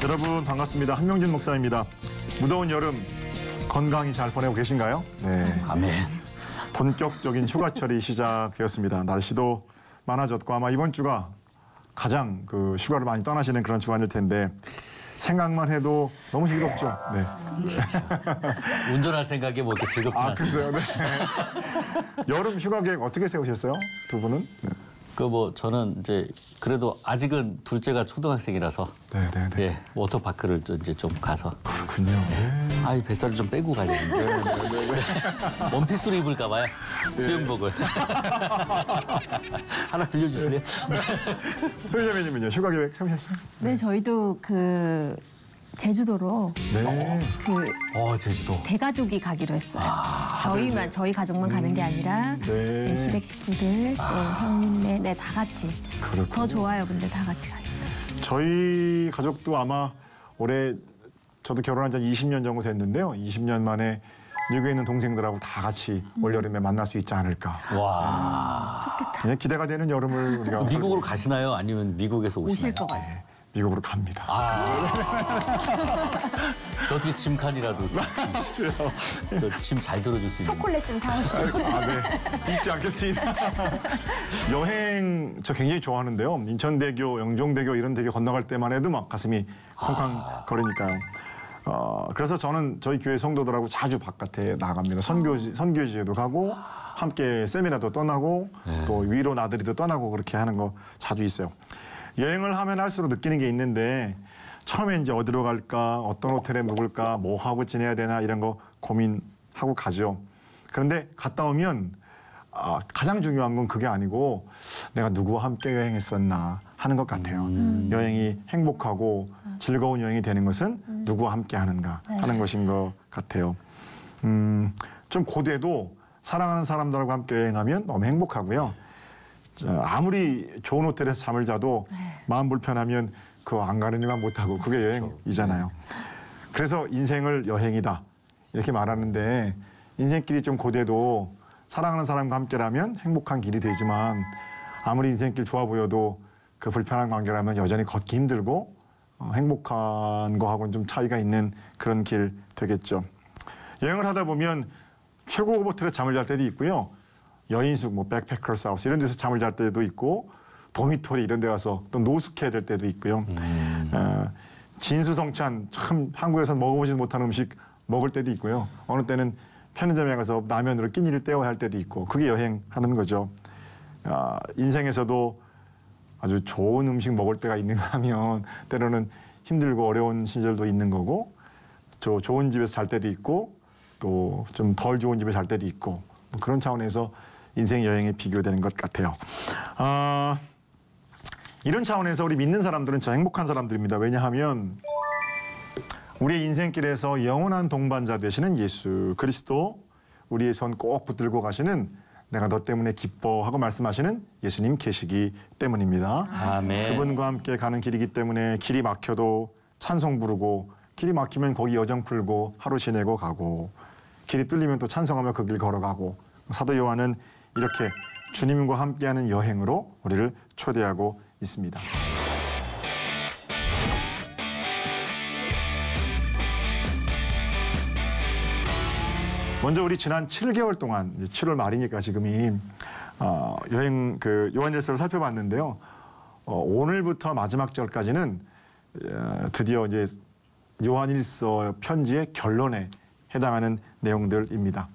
여러분 반갑습니다. 한명진 목사입니다. 무더운 여름 건강히 잘 보내고 계신가요? 네. 아멘. 본격적인 휴가철이 시작되었습니다. 날씨도 많아졌고 아마 이번 주가 가장 휴가를 많이 떠나시는 그런 주간일 텐데 생각만 해도 너무 즐겁죠. 네. 운전할 생각에 뭐 이렇게 즐겁진 않습니다. 그래요? 네. 여름 휴가 계획 어떻게 세우셨어요? 두 분은? 네. 저는 이제 그래도 아직은 둘째가 초등학생이라서 네. 예, 워터파크를 이제 좀 가서 그렇군요. 네. 아이 뱃살을 좀 빼고 가려는데 원피스로 입을까 봐요. 수영복을 하나 빌려주실래요? 소유자매님은요 휴가 계획 세우셨어요? 네, 저희도 제주도로 네. 제주도. 대가족이 가기로 했어요. 저희 가족만 가는 게 아니라 네. 시댁 식구들, 또 형님네 다 같이. 그렇군요. 더 좋아요, 근데 다 같이 가니까. 저희 가족도 아마 올해 저도 결혼한 지 20년 정도 됐는데요. 20년 만에 미국에 있는 동생들하고 다 같이 올여름에 만날 수 있지 않을까. 와. 그냥 기대가 되는 여름을 우리가 미국으로 가시나요? 아니면 미국에서 오시나요? 오실 것 같아요. 네, 미국으로 갑니다. 어떻게 짐칸이라도 짐 잘 들어줄 수 있는. 초콜릿 좀 사오시고. 네. 잊지 않겠습니다. 여행 저 굉장히 좋아하는데요. 인천대교, 영종대교 이런 대교 건너갈 때만 해도 막 가슴이 쿵쾅 거리니까요. 그래서 저는 저희 교회 성도들하고 자주 바깥에 나갑니다. 선교지에도 가고 함께 세미나도 떠나고 또 위로 나들이도 떠나고 그렇게 하는 거 자주 있어요. 여행을 하면 할수록 느끼는 게 있는데 처음에 이제 어디로 갈까, 어떤 호텔에 묵을까, 뭐 하고 지내야 되나 이런 거 고민하고 가죠. 그런데 갔다 오면 가장 중요한 건 그게 아니고 내가 누구와 함께 여행했었나 하는 것 같아요. 여행이 행복하고 즐거운 여행이 되는 것은 누구와 함께 하는가 하는 것인 것 같아요. 좀 고대도 사랑하는 사람들하고 함께 여행하면 너무 행복하고요. 아무리 좋은 호텔에서 잠을 자도 마음 불편하면 그거 안 가느니만 못하고 그게 여행이잖아요. 그래서 인생을 여행이다 이렇게 말하는데 인생길이 좀 고대도 사랑하는 사람과 함께라면 행복한 길이 되지만 아무리 인생길 좋아 보여도 그 불편한 관계라면 여전히 걷기 힘들고 행복한 거하고는 좀 차이가 있는 그런 길 되겠죠. 여행을 하다 보면 최고급 호텔에 잠을 잘 때도 있고요. 여인숙, 백패커스 하우스 이런 데서 잠을 잘 때도 있고 도미토리 이런 데 가서 또 노숙해야 될 때도 있고요. 진수성찬 참 한국에서는 먹어보지 못한 음식 먹을 때도 있고요. 어느 때는 편의점에 가서 라면으로 끼니를 때워야 할 때도 있고 그게 여행하는 거죠. 인생에서도 아주 좋은 음식 먹을 때가 있는가 하면 때로는 힘들고 어려운 시절도 있는 거고 좋은 집에서 잘 때도 있고 또 좀 덜 좋은 집에 잘 때도 있고 그런 차원에서 인생 여행에 비교되는 것 같아요. 이런 차원에서 우리 믿는 사람들은 진짜 행복한 사람들입니다. 왜냐하면 우리의 인생길에서 영원한 동반자 되시는 예수 그리스도 우리의 손 꼭 붙들고 가시는 내가 너 때문에 기뻐하고 말씀하시는 예수님 계시기 때문입니다. 아멘. 그분과 함께 가는 길이기 때문에 길이 막혀도 찬송 부르고 길이 막히면 거기 여정 풀고 하루 지내고 가고 길이 뚫리면 또 찬송하며 그 길 걸어가고 사도 요한은 이렇게 주님과 함께하는 여행으로 우리를 초대하고 있습니다. 먼저 우리 지난 7개월 동안 7월 말이니까 지금이 여행 요한일서를 살펴봤는데요. 오늘부터 마지막 절까지는 드디어 이제 요한일서 편지의 결론에 해당하는 내용들입니다.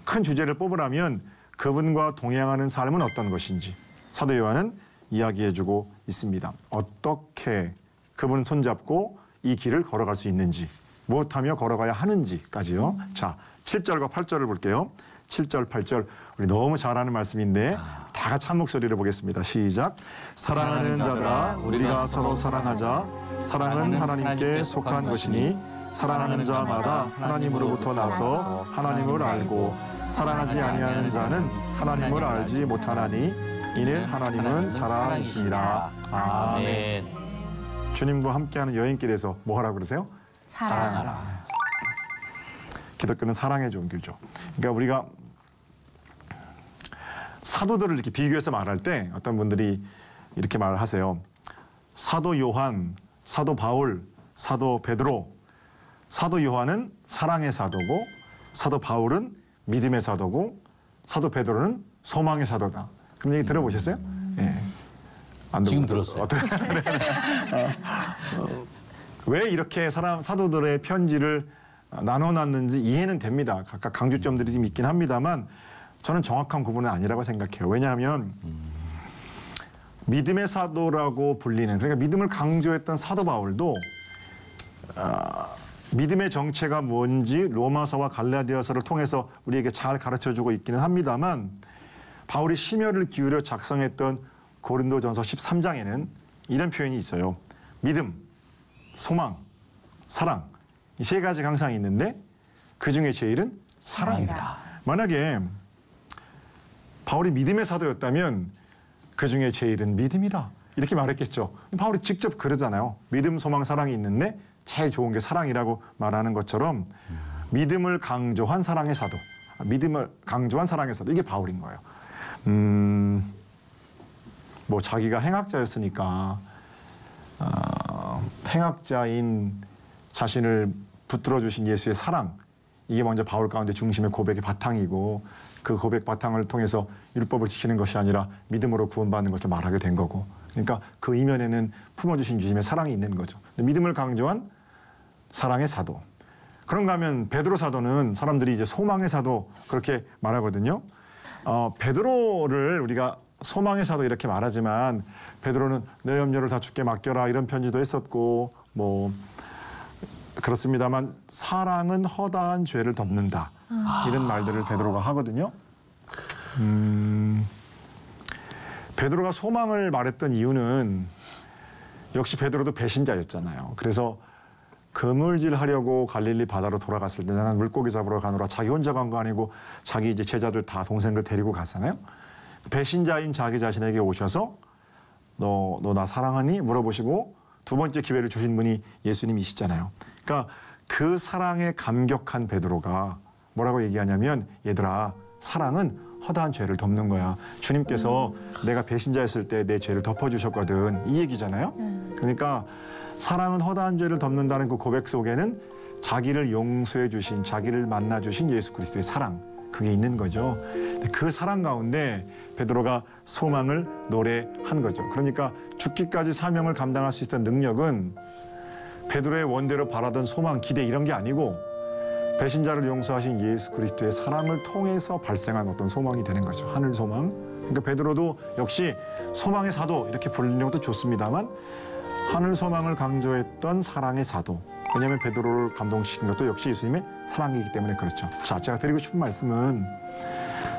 큰 주제를 뽑으라면 그분과 동행하는 삶은 어떤 것인지 사도 요한은 이야기해주고 있습니다. 어떻게 그분 손잡고 이 길을 걸어갈 수 있는지 무엇하며 걸어가야 하는지까지요. 자, 7절과 8절을 볼게요. 7절, 8절 우리 너무 잘 아는 말씀인데 다 같이 한 목소리로 보겠습니다. 시작. 사랑하는 자들아 우리가 서로 사랑하자. 사랑은 하나님께 속한 것이니 사랑하는 자마다 하나님으로부터 나서 하나님을 알고 사랑하지 아니하는 자는 하나님을 알지 못하나니 이는 하나님은 사랑이시니라. 아멘. 주님과 함께하는 여행길에서 뭐 하라고 그러세요? 사랑하라. 기독교는 사랑의 종교죠. 그러니까 우리가 사도들을 이렇게 비교해서 말할 때 어떤 분들이 이렇게 말을 하세요. 사도 요한, 사도 바울, 사도 베드로, 사도 요한은 사랑의 사도고 사도 바울은 믿음의 사도고 사도 베드로는 소망의 사도다. 그런 얘기 들어보셨어요? 예. 안 지금 들어보셨어요? 들었어요. 왜 이렇게 사도들의 편지를 나눠놨는지 이해는 됩니다. 각각 강조점들이 좀 있긴 합니다만 저는 정확한 구분은 아니라고 생각해요. 왜냐하면 믿음의 사도라고 불리는, 그러니까 믿음을 강조했던 사도 바울도 믿음의 정체가 뭔지 로마서와 갈라디아서를 통해서 우리에게 잘 가르쳐주고 있기는 합니다만 바울이 심혈을 기울여 작성했던 고린도전서 13장에는 이런 표현이 있어요. 믿음, 소망, 사랑, 이 세 가지가 항상 있는데 그중에 제일은 사랑이다. 만약에 바울이 믿음의 사도였다면 그중에 제일은 믿음이다 이렇게 말했겠죠. 바울이 직접 그러잖아요. 믿음, 소망, 사랑이 있는데 제일 좋은 게 사랑이라고 말하는 것처럼 믿음을 강조한 사랑의 사도, 믿음을 강조한 사랑의 사도, 이게 바울인 거예요. 뭐 자기가 행악자였으니까 행악자인 자신을 붙들어 주신 예수의 사랑, 이게 먼저 바울 가운데 중심의 고백의 바탕이고 그 고백 바탕을 통해서 율법을 지키는 것이 아니라 믿음으로 구원받는 것을 말하게 된 거고, 그러니까 그 이면에는 품어주신 주님의 사랑이 있는 거죠. 믿음을 강조한 사랑의 사도. 그런가 하면 베드로 사도는 사람들이 이제 소망의 사도 그렇게 말하거든요. 베드로를 우리가 소망의 사도 이렇게 말하지만 베드로는 내 염려를 다 주께 맡겨라 이런 편지도 했었고 뭐 그렇습니다만 사랑은 허다한 죄를 덮는다 이런 말들을 베드로가 하거든요. 베드로가 소망을 말했던 이유는 역시 베드로도 배신자였잖아요. 그래서 그물질하려고 갈릴리 바다로 돌아갔을 때 나는 물고기 잡으러 가노라, 자기 혼자 간 거 아니고 자기 이제 제자들 다 동생들 데리고 갔잖아요. 배신자인 자기 자신에게 오셔서 너 나 사랑하니? 물어보시고 두 번째 기회를 주신 분이 예수님이시잖아요. 그러니까 그 사랑에 감격한 베드로가 뭐라고 얘기하냐면 얘들아, 사랑은 허다한 죄를 덮는 거야. 주님께서 내가 배신자였을 때 내 죄를 덮어주셨거든. 이 얘기잖아요. 그러니까 사랑은 허다한 죄를 덮는다는 그 고백 속에는 자기를 용서해 주신, 자기를 만나 주신 예수 그리스도의 사랑, 그게 있는 거죠. 그 사랑 가운데 베드로가 소망을 노래한 거죠. 그러니까 죽기까지 사명을 감당할 수 있었던 능력은 베드로의 원대로 바라던 소망, 기대 이런 게 아니고 배신자를 용서하신 예수 그리스도의 사랑을 통해서 발생한 어떤 소망이 되는 거죠. 하늘 소망. 그러니까 베드로도 역시 소망의 사도 이렇게 부르는 것도 좋습니다만 하늘 소망을 강조했던 사랑의 사도. 왜냐하면 베드로를 감동시킨 것도 역시 예수님의 사랑이기 때문에 그렇죠. 자, 제가 드리고 싶은 말씀은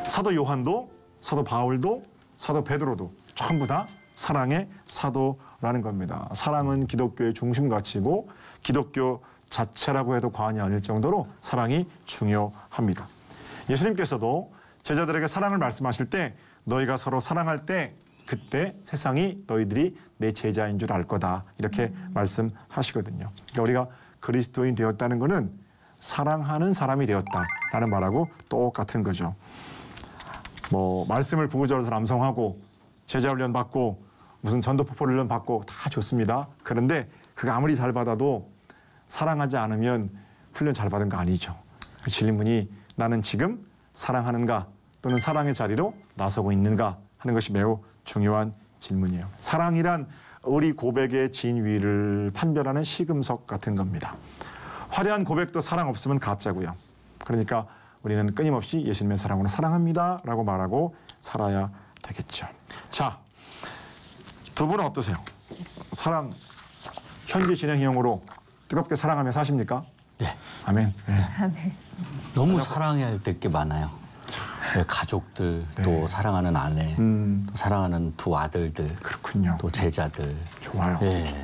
사도 요한도, 사도 바울도, 사도 베드로도 전부 다 사랑의 사도라는 겁니다. 사랑은 기독교의 중심 가치고 기독교 자체라고 해도 과언이 아닐 정도로 사랑이 중요합니다. 예수님께서도 제자들에게 사랑을 말씀하실 때 너희가 서로 사랑할 때 그때 세상이 너희들이 내 제자인 줄 알 거다 이렇게 말씀하시거든요. 그러니까 우리가 그리스도인 되었다는 것은 사랑하는 사람이 되었다라는 말하고 똑같은 거죠. 뭐 말씀을 구구절에서 남성하고 제자 훈련 받고 무슨 전도폭포 훈련 받고 다 좋습니다. 그런데 그거 아무리 잘 받아도 사랑하지 않으면 훈련 잘 받은 거 아니죠. 그 질문이 나는 지금 사랑하는가 또는 사랑의 자리로 나서고 있는가 하는 것이 매우 중요한 질문이에요. 사랑이란 우리 고백의 진위를 판별하는 시금석 같은 겁니다. 화려한 고백도 사랑 없으면 가짜고요. 그러니까 우리는 끊임없이 예수님의 사랑으로 사랑합니다 라고 말하고 살아야 되겠죠. 자, 두 분은 어떠세요? 사랑, 현재 진행형으로 뜨겁게 사랑하며 사십니까? 네. 아멘. 네. 아멘. 너무 사랑해야 될 게 많아요. 가족들, 네. 또 사랑하는 아내, 또 사랑하는 두 아들들, 그렇군요. 또 제자들. 좋아요. 예.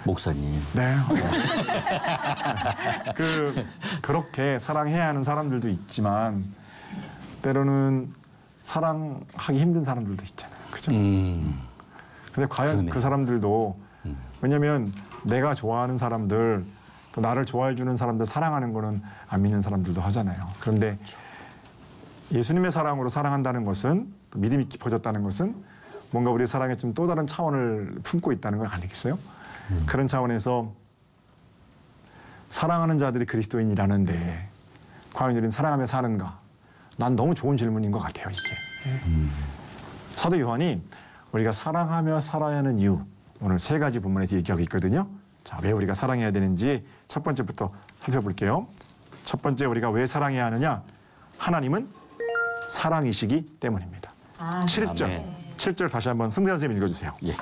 목사님. 네. 그렇게 사랑해야 하는 사람들도 있지만 때로는 사랑하기 힘든 사람들도 있잖아요. 그죠? 근데 과연 그러네요. 그 사람들도 왜냐면 내가 좋아하는 사람들 또 나를 좋아해 주는 사람들 사랑하는 거는 안 믿는 사람들도 하잖아요. 그런데 예수님의 사랑으로 사랑한다는 것은 또 믿음이 깊어졌다는 것은 뭔가 우리의 사랑에 좀 또 다른 차원을 품고 있다는 거 아니겠어요? 그런 차원에서 사랑하는 자들이 그리스도인이라는데 과연 우리는 사랑하며 사는가? 난 너무 좋은 질문인 것 같아요, 이게. 사도 요한이 우리가 사랑하며 살아야 하는 이유, 오늘 3가지 본문에서 얘기하고 있거든요. 자, 왜 우리가 사랑해야 되는지 첫 번째부터 살펴볼게요. 첫 번째, 우리가 왜 사랑해야 하느냐? 하나님은 사랑이시기 때문입니다. 7절. 아멘. 7절 다시 한번 승대 선생님 읽어주세요. 예.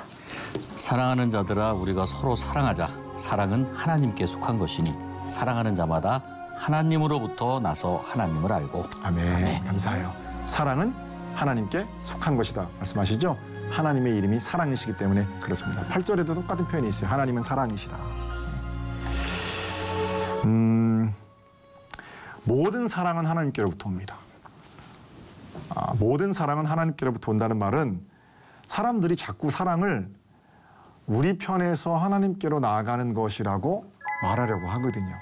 사랑하는 자들아 우리가 서로 사랑하자. 사랑은 하나님께 속한 것이니 사랑하는 자마다 하나님으로부터 나서 하나님을 알고. 아멘. 감사해요. 사랑은 하나님께 속한 것이다 말씀하시죠? 하나님의 이름이 사랑이시기 때문에 그렇습니다. 8절에도 똑같은 표현이 있어요. 하나님은 사랑이시다. 모든 사랑은 하나님께로부터 옵니다. 모든 사랑은 하나님께로부터 온다는 말은 사람들이 자꾸 사랑을 우리 편에서 하나님께로 나아가는 것이라고 말하려고 하거든요.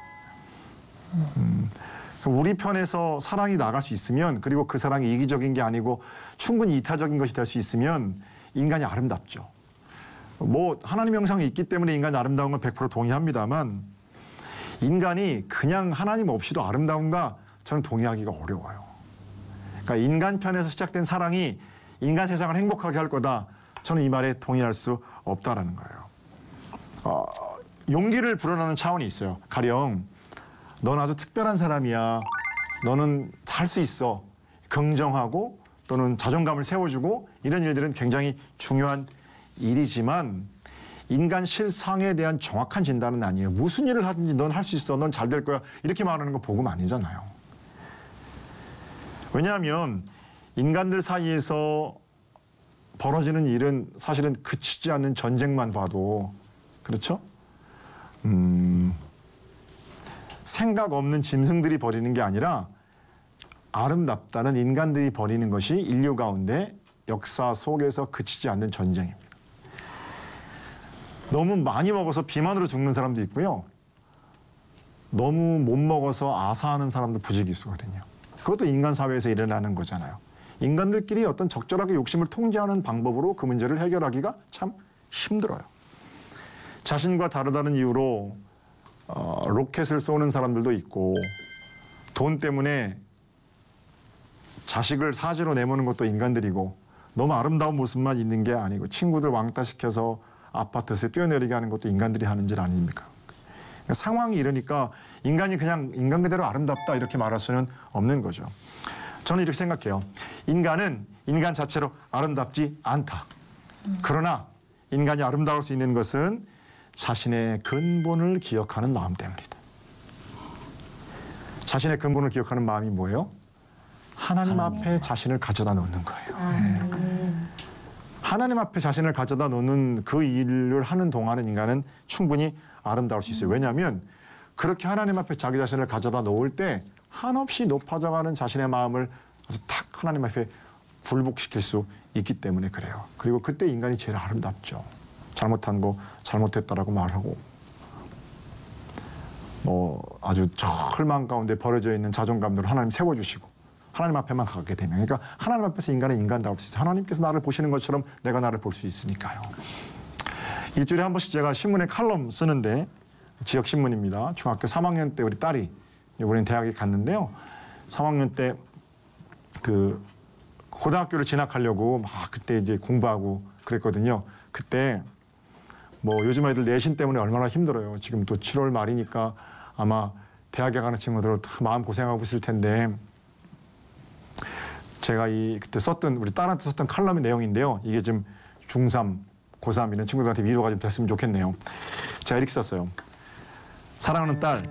우리 편에서 사랑이 나갈 수 있으면, 그리고 그 사랑이 이기적인 게 아니고 충분히 이타적인 것이 될 수 있으면 인간이 아름답죠. 뭐 하나님 형상이 있기 때문에 인간이 아름다운 건 100% 동의합니다만, 인간이 그냥 하나님 없이도 아름다운가 저는 동의하기가 어려워요. 그러니까 인간 편에서 시작된 사랑이 인간 세상을 행복하게 할 거다, 저는 이 말에 동의할 수 없다라는 거예요. 용기를 불어넣는 차원이 있어요. 가령 넌 아주 특별한 사람이야, 너는 할 수 있어, 긍정하고 또는 자존감을 세워주고, 이런 일들은 굉장히 중요한 일이지만 인간 실상에 대한 정확한 진단은 아니에요. 무슨 일을 하든지 넌 할 수 있어, 넌 잘 될 거야, 이렇게 말하는 거 복음 아니잖아요. 왜냐하면 인간들 사이에서 벌어지는 일은 사실은 그치지 않는 전쟁만 봐도 그렇죠? 생각 없는 짐승들이 벌이는 게 아니라 아름답다는 인간들이 벌이는 것이 인류 가운데 역사 속에서 그치지 않는 전쟁입니다. 너무 많이 먹어서 비만으로 죽는 사람도 있고요. 너무 못 먹어서 아사하는 사람도 부지기수거든요. 그것도 인간 사회에서 일어나는 거잖아요. 인간들끼리 어떤 적절하게 욕심을 통제하는 방법으로 그 문제를 해결하기가 참 힘들어요. 자신과 다르다는 이유로 로켓을 쏘는 사람들도 있고, 돈 때문에 자식을 사지로 내모는 것도 인간들이고, 너무 아름다운 모습만 있는 게 아니고 친구들 왕따시켜서 아파트에서 뛰어내리게 하는 것도 인간들이 하는 일 아닙니까? 그러니까 상황이 이러니까 인간이 그냥 인간 그대로 아름답다 이렇게 말할 수는 없는 거죠. 저는 이렇게 생각해요. 인간은 인간 자체로 아름답지 않다. 그러나 인간이 아름다울 수 있는 것은 자신의 근본을 기억하는 마음 때문이다. 자신의 근본을 기억하는 마음이 뭐예요? 하나님 앞에 자신을 가져다 놓는 거예요. 하나님 앞에 자신을 가져다 놓는 그 일을 하는 동안은 인간은 충분히 아름다울 수 있어요. 왜냐하면 그렇게 하나님 앞에 자기 자신을 가져다 놓을 때 한없이 높아져가는 자신의 마음을 탁 하나님 앞에 굴복시킬 수 있기 때문에 그래요. 그리고 그때 인간이 제일 아름답죠. 잘못한 거 잘못했다라고 말하고, 아주 절망 가운데 버려져 있는 자존감들을 하나님 세워주시고 하나님 앞에만 가게 되면, 그러니까 하나님 앞에서 인간은 인간다울 수 있어요. 하나님께서 나를 보시는 것처럼 내가 나를 볼 수 있으니까요. 일주일에 한 번씩 제가 신문에 칼럼 쓰는데, 지역 신문입니다. 중학교 3학년 때 우리 딸이 이번엔 대학에 갔는데요. 3학년 때 그 고등학교를 진학하려고 막 그때 이제 공부하고 그랬거든요. 그때 뭐 요즘 아이들 내신 때문에 얼마나 힘들어요. 지금 또 7월 말이니까 아마 대학에 가는 친구들 마음 고생하고 있을 텐데, 제가 그때 썼던, 우리 딸한테 썼던 칼럼의 내용인데요. 이게 좀 중3, 고3 이런 친구들한테 위로가 좀 됐으면 좋겠네요. 제가 이렇게 썼어요. 사랑하는 딸,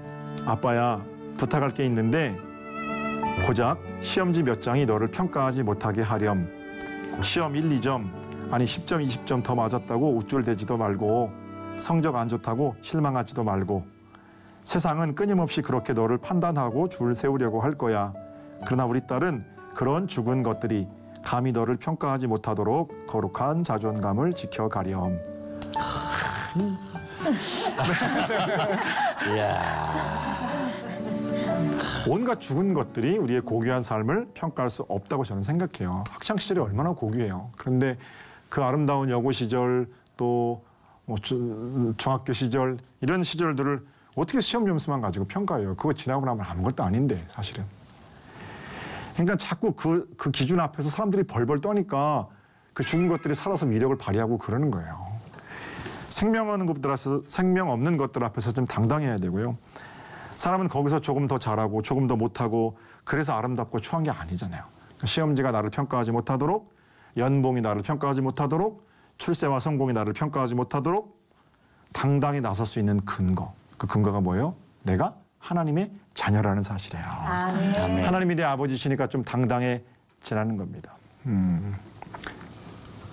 아빠야 부탁할 게 있는데 고작 시험지 몇 장이 너를 평가하지 못하게 하렴. 시험 1, 2점, 아니 10점, 20점 더 맞았다고 우쭐대지도 말고, 성적 안 좋다고 실망하지도 말고. 세상은 끊임없이 그렇게 너를 판단하고 줄 세우려고 할 거야. 그러나 우리 딸은 그런 죽은 것들이 감히 너를 평가하지 못하도록 거룩한 자존감을 지켜가렴. 이야. 온갖 죽은 것들이 우리의 고귀한 삶을 평가할 수 없다고 저는 생각해요. 학창 시절이 얼마나 고귀해요. 그런데 그 아름다운 여고 시절, 또 중학교 시절, 이런 시절들을 어떻게 시험 점수만 가지고 평가해요? 그거 지나고 나면 아무것도 아닌데 사실은. 그러니까 자꾸 그 기준 앞에서 사람들이 벌벌 떠니까 그 죽은 것들이 살아서 위력을 발휘하고 그러는 거예요. 생명 없는 것들 앞에서 좀 당당해야 되고요. 사람은 거기서 조금 더 잘하고 조금 더 못하고 그래서 아름답고 추한 게 아니잖아요. 시험지가 나를 평가하지 못하도록, 연봉이 나를 평가하지 못하도록, 출세와 성공이 나를 평가하지 못하도록 당당히 나설 수 있는 근거. 그 근거가 뭐예요? 내가 하나님의 자녀라는 사실이에요. 아멘. 하나님이 내 아버지시니까 좀 당당해지라는 겁니다.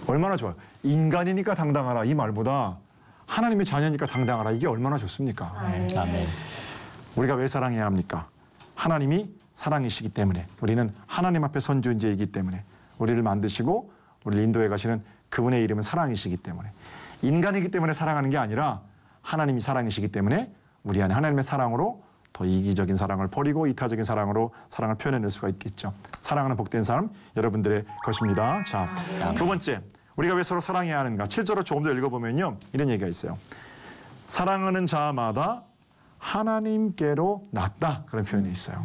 얼마나 좋아요. 인간이니까 당당하라 이 말보다 하나님의 자녀니까 당당하라 이게 얼마나 좋습니까? 아멘. 우리가 왜 사랑해야 합니까? 하나님이 사랑이시기 때문에, 우리는 하나님 앞에 선지자이기 때문에, 우리를 만드시고 우리를 인도해 가시는 그분의 이름은 사랑이시기 때문에, 인간이기 때문에 사랑하는 게 아니라 하나님이 사랑이시기 때문에 우리 안에 하나님의 사랑으로 더 이기적인 사랑을 버리고 이타적인 사랑으로 사랑을 표현해낼 수가 있겠죠. 사랑하는 복된 사람 여러분들의 것입니다. 자, 두 번째, 우리가 왜 서로 사랑해야 하는가? 7절을 조금 더 읽어보면요, 이런 얘기가 있어요. 사랑하는 자마다 하나님께로 낳다, 그런 표현이 있어요.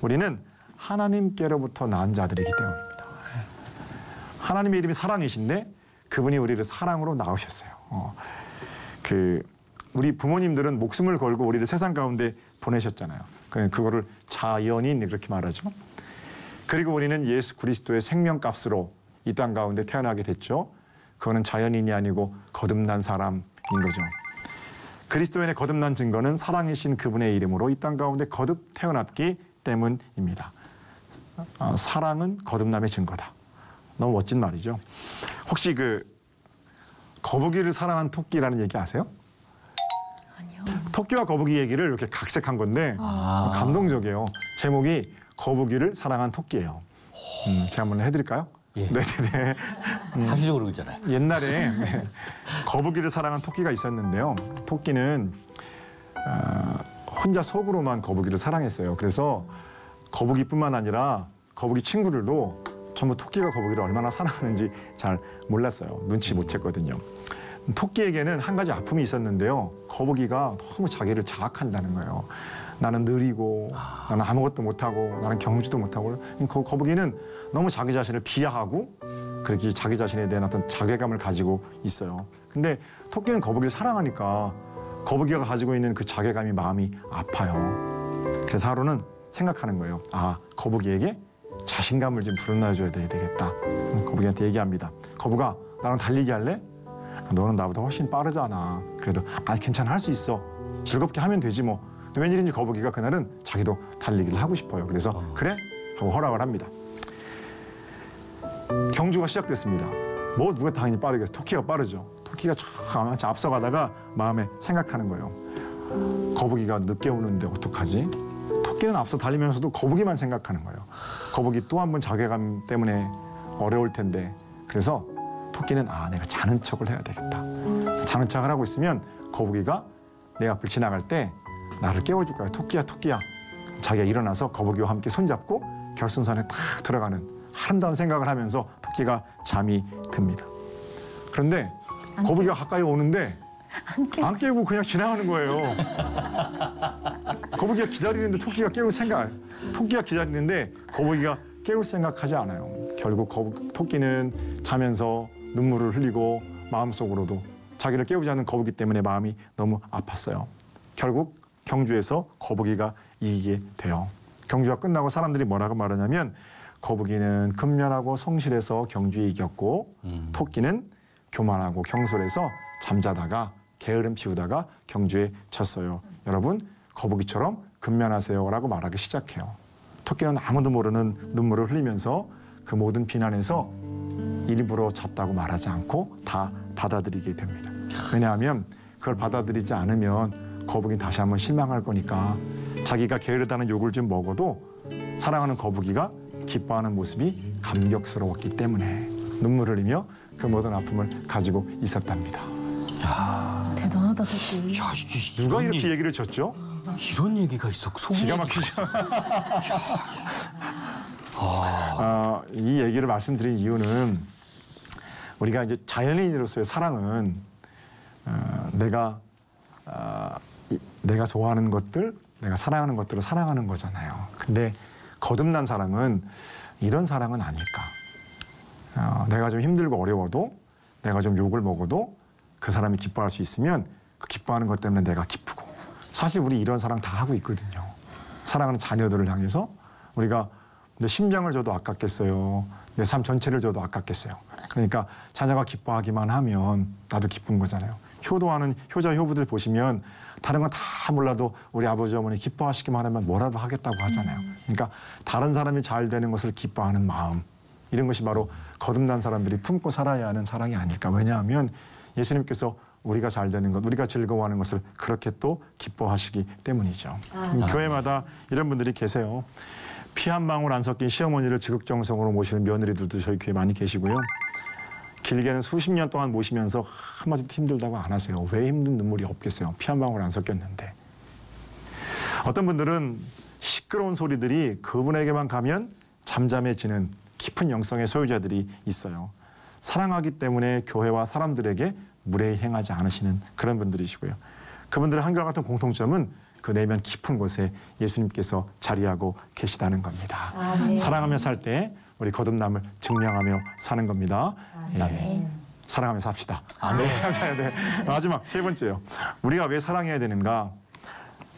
우리는 하나님께로부터 낳은 자들이기 때문입니다. 하나님의 이름이 사랑이신데 그분이 우리를 사랑으로 낳으셨어요. 우리 부모님들은 목숨을 걸고 우리를 세상 가운데 보내셨잖아요. 그거를 자연인 그렇게 말하죠. 그리고 우리는 예수 그리스도의 생명값으로 이 땅 가운데 태어나게 됐죠. 그거는 자연인이 아니고 거듭난 사람인 거죠. 그리스도인의 거듭난 증거는 사랑이신 그분의 이름으로 이 땅 가운데 거듭 태어났기 때문입니다. 사랑은 거듭남의 증거다. 너무 멋진 말이죠. 혹시 거북이를 사랑한 토끼라는 얘기 아세요? 아니요. 토끼와 거북이 얘기를 이렇게 각색한 건데 감동적이에요. 제목이 거북이를 사랑한 토끼예요. 제가 한번 해드릴까요? 예. 네네네. 하시려고 그러고 있잖아요. 옛날에 거북이를 사랑한 토끼가 있었는데요. 토끼는 혼자 속으로만 거북이를 사랑했어요. 그래서 거북이뿐만 아니라 거북이 친구들도 전부 토끼가 거북이를 얼마나 사랑하는지 잘 몰랐어요. 눈치 못 챘거든요. 토끼에게는 한 가지 아픔이 있었는데요. 거북이가 너무 자기를 자학한다는 거예요. 나는 느리고 나는 아무것도 못하고 나는 경주도 못하고. 거북이는 너무 자기 자신을 비하하고 그렇게 자기 자신에 대한 어떤 자괴감을 가지고 있어요. 근데 토끼는 거북이를 사랑하니까 거북이가 가지고 있는 그 자괴감이 마음이 아파요. 그래서 하루는 생각하는 거예요. 거북이에게 자신감을 좀 불어넣어줘야 되겠다. 거북이한테 얘기합니다. 거북아, 나랑 달리기 할래? 너는 나보다 훨씬 빠르잖아. 그래도 괜찮아, 할 수 있어. 즐겁게 하면 되지 뭐. 웬일인지 거북이가 그날은 자기도 달리기를 하고 싶어요. 그래서 그래? 하고 허락을 합니다. 경주가 시작됐습니다. 누가 당연히 빠르겠어. 토끼가 빠르죠. 토끼가 쫙 앞서가다가 마음에 생각하는 거예요. 거북이가 늦게 오는데 어떡하지? 토끼는 앞서 달리면서도 거북이만 생각하는 거예요. 거북이 또 한 번 자괴감 때문에 어려울 텐데. 그래서 토끼는 내가 자는 척을 해야 되겠다. 자는 척을 하고 있으면 거북이가 내 앞을 지나갈 때 나를 깨워줄 거야. 토끼야, 토끼야. 자기가 일어나서 거북이와 함께 손잡고 결승선에 탁 들어가는 아름다운 생각을 하면서 토끼가 잠이 듭니다. 그런데 거북이가 가까이 오는데 안 깨우고 그냥 지나가는 거예요. 거북이가 기다리는데 토끼가 토끼가 기다리는데 거북이가 깨울 생각하지 않아요. 결국 토끼는 자면서 눈물을 흘리고 마음속으로도 자기를 깨우지 않는 거북이 때문에 마음이 너무 아팠어요. 결국 경주에서 거북이가 이기게 돼요. 경주가 끝나고 사람들이 뭐라고 말하냐면 거북이는 근면하고 성실해서 경주에 이겼고 토끼는 교만하고 경솔해서 잠자다가 게으름 피우다가 경주에 졌어요. 여러분, 거북이처럼 근면하세요라고 말하기 시작해요. 토끼는 아무도 모르는 눈물을 흘리면서 그 모든 비난에서 일부러 졌다고 말하지 않고 다 받아들이게 됩니다. 왜냐하면 그걸 받아들이지 않으면 거북이는 다시 한번 실망할 거니까 자기가 게으르다는 욕을 좀 먹어도 사랑하는 거북이가 기뻐하는 모습이 감격스러웠기 때문에 눈물을 흘리며 그 모든 아픔을 가지고 있었답니다. 대단하다, 토끼. 누가 이렇게 얘기를 줬죠? 이런 얘기가 있어. 기가 막히죠. 이 얘기를 말씀드린 이유는 우리가 이제 자연인으로서의 사랑은 내가 내가 좋아하는 것들, 내가 사랑하는 것들을 사랑하는 거잖아요. 근데 거듭난 사랑은 이런 사랑은 아닐까. 내가 좀 힘들고 어려워도, 내가 좀 욕을 먹어도 그 사람이 기뻐할 수 있으면 그 기뻐하는 것 때문에 내가 기쁘고. 사실 우리 이런 사랑 다 하고 있거든요. 사랑하는 자녀들을 향해서 우리가 내 심장을 줘도 아깝겠어요. 내 삶 전체를 줘도 아깝겠어요. 그러니까 자녀가 기뻐하기만 하면 나도 기쁜 거잖아요. 효도하는 효자 효부들 보시면 다른 건 다 몰라도 우리 아버지 어머니 기뻐하시기만 하면 뭐라도 하겠다고 하잖아요. 그러니까 다른 사람이 잘 되는 것을 기뻐하는 마음, 이런 것이 바로 거듭난 사람들이 품고 살아야 하는 사랑이 아닐까. 왜냐하면 예수님께서 우리가 잘 되는 것, 우리가 즐거워하는 것을 그렇게 또 기뻐하시기 때문이죠. 교회마다 이런 분들이 계세요. 피 한 방울 안 섞인 시어머니를 지극정성으로 모시는 며느리들도 저희 교회에 많이 계시고요. 길게는 수십 년 동안 모시면서 한마디도 힘들다고 안 하세요. 왜 힘든 눈물이 없겠어요. 피 한 방울 안 섞였는데. 어떤 분들은 시끄러운 소리들이 그분에게만 가면 잠잠해지는 깊은 영성의 소유자들이 있어요. 사랑하기 때문에 교회와 사람들에게 무례히 행하지 않으시는 그런 분들이시고요. 그분들의 한결같은 공통점은 그 내면 깊은 곳에 예수님께서 자리하고 계시다는 겁니다. 사랑하며 살 때 우리 거듭남을 증명하며 사는 겁니다. 예. 사랑하며 삽시다. 네, 감사해요. 네. 마지막 세 번째요. 우리가 왜 사랑해야 되는가?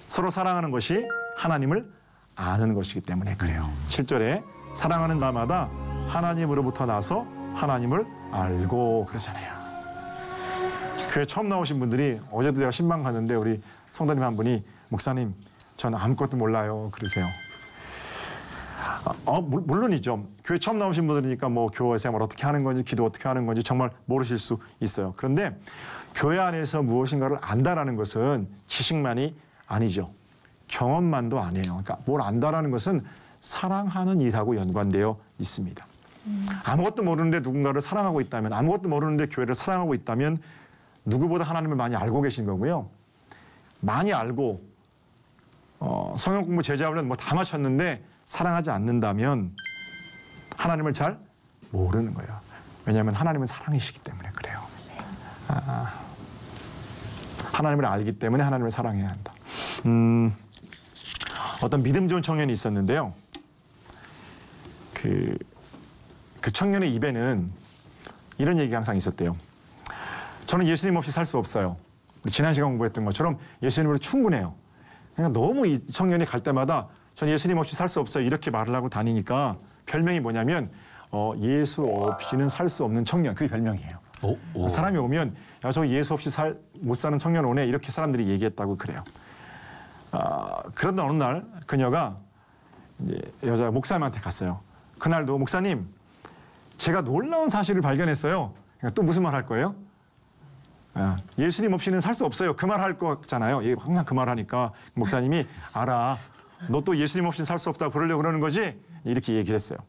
서로 사랑하는 것이 하나님을 아는 것이기 때문에 그래요. 7절에 사랑하는 자마다 하나님으로부터 나서 하나님을 알고 그러잖아요. 교회 처음 나오신 분들이 어제도 제가 신방 갔는데 우리 성도님 한 분이 목사님 저는 아무것도 몰라요 그러세요. 물론이죠. 교회 처음 나오신 분들이니까 뭐 교회 생활 어떻게 하는 건지 기도 어떻게 하는 건지 정말 모르실 수 있어요. 그런데 교회 안에서 무엇인가를 안다라는 것은 지식만이 아니죠. 경험만도 아니에요. 그러니까 뭘 안다라는 것은 사랑하는 일하고 연관되어 있습니다. 아무것도 모르는데 누군가를 사랑하고 있다면, 아무것도 모르는데 교회를 사랑하고 있다면 누구보다 하나님을 많이 알고 계신 거고요. 많이 알고 성경 공부 제자훈련 뭐 다 마쳤는데 사랑하지 않는다면 하나님을 잘 모르는 거예요. 왜냐하면 하나님은 사랑이시기 때문에 그래요. 하나님을 알기 때문에 하나님을 사랑해야 한다. 어떤 믿음 좋은 청년이 있었는데요. 그 청년의 입에는 이런 얘기가 항상 있었대요. 저는 예수님 없이 살 수 없어요. 지난 시간 공부했던 것처럼 예수님으로 충분해요. 그러니까 너무 이 청년이 갈 때마다 저는 예수님 없이 살 수 없어요. 이렇게 말을 하고 다니니까 별명이 뭐냐면 예수 없이는 살 수 없는 청년. 그게 별명이에요. 사람이 오면 야, 저 예수 없이 못 사는 청년 오네. 이렇게 사람들이 얘기했다고 그래요. 그런데 어느 날 그녀가 이제 여자 목사님한테 갔어요. 그날도 목사님 제가 놀라운 사실을 발견했어요. 그러니까 또 무슨 말 할 거예요? 예수님 없이는 살 수 없어요. 그 말 할 거잖아요. 항상 그 말 하니까 목사님이 알아. 너 또 예수님 없이는 살 수 없다고 그러려고 그러는 거지? 이렇게 얘기를 했어요.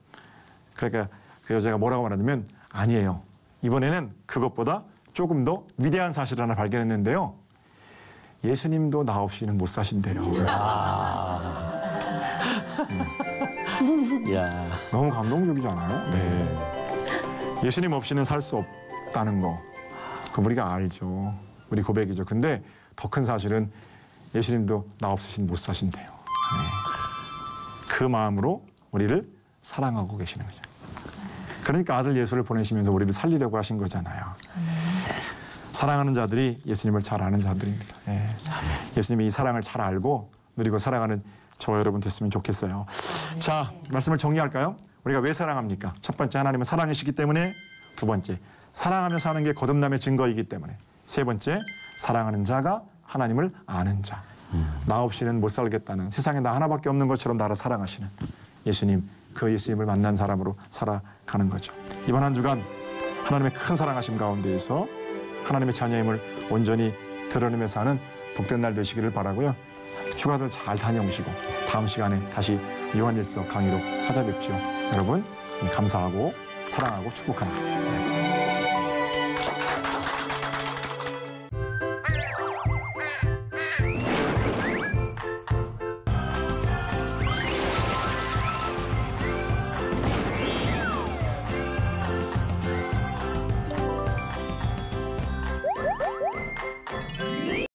그러니까 그 여자가 뭐라고 말하냐면 아니에요. 이번에는 그것보다 조금 더 위대한 사실을 하나 발견했는데요. 예수님도 나 없이는 못 사신대요. 야. 너무 감동적이지 않아요? 네. 예수님 없이는 살 수 없다는 거. 그거 우리가 알죠. 우리 고백이죠. 근데 더 큰 사실은 예수님도 나 없으신 못 사신대요. 네. 그 마음으로 우리를 사랑하고 계시는 거죠. 그러니까 아들 예수를 보내시면서 우리를 살리려고 하신 거잖아요. 사랑하는 자들이 예수님을 잘 아는 자들입니다. 네. 예수님이 이 사랑을 잘 알고 누리고 살아가는 저와 여러분 됐으면 좋겠어요. 자, 말씀을 정리할까요? 우리가 왜 사랑합니까? 첫 번째, 하나님은 사랑이시기 때문에. 두 번째, 사랑하며 사는 게 거듭남의 증거이기 때문에. 세 번째, 사랑하는 자가 하나님을 아는 자. 나 없이는 못 살겠다는, 세상에 나 하나밖에 없는 것처럼 나를 사랑하시는 예수님, 그 예수님을 만난 사람으로 살아가는 거죠. 이번 한 주간 하나님의 큰 사랑하심 가운데에서 하나님의 자녀임을 온전히 드러내며 사는 복된 날 되시기를 바라고요. 휴가들 잘 다녀오시고 다음 시간에 다시 요한일서 강의로 찾아뵙죠. 여러분 감사하고 사랑하고 축복합니다.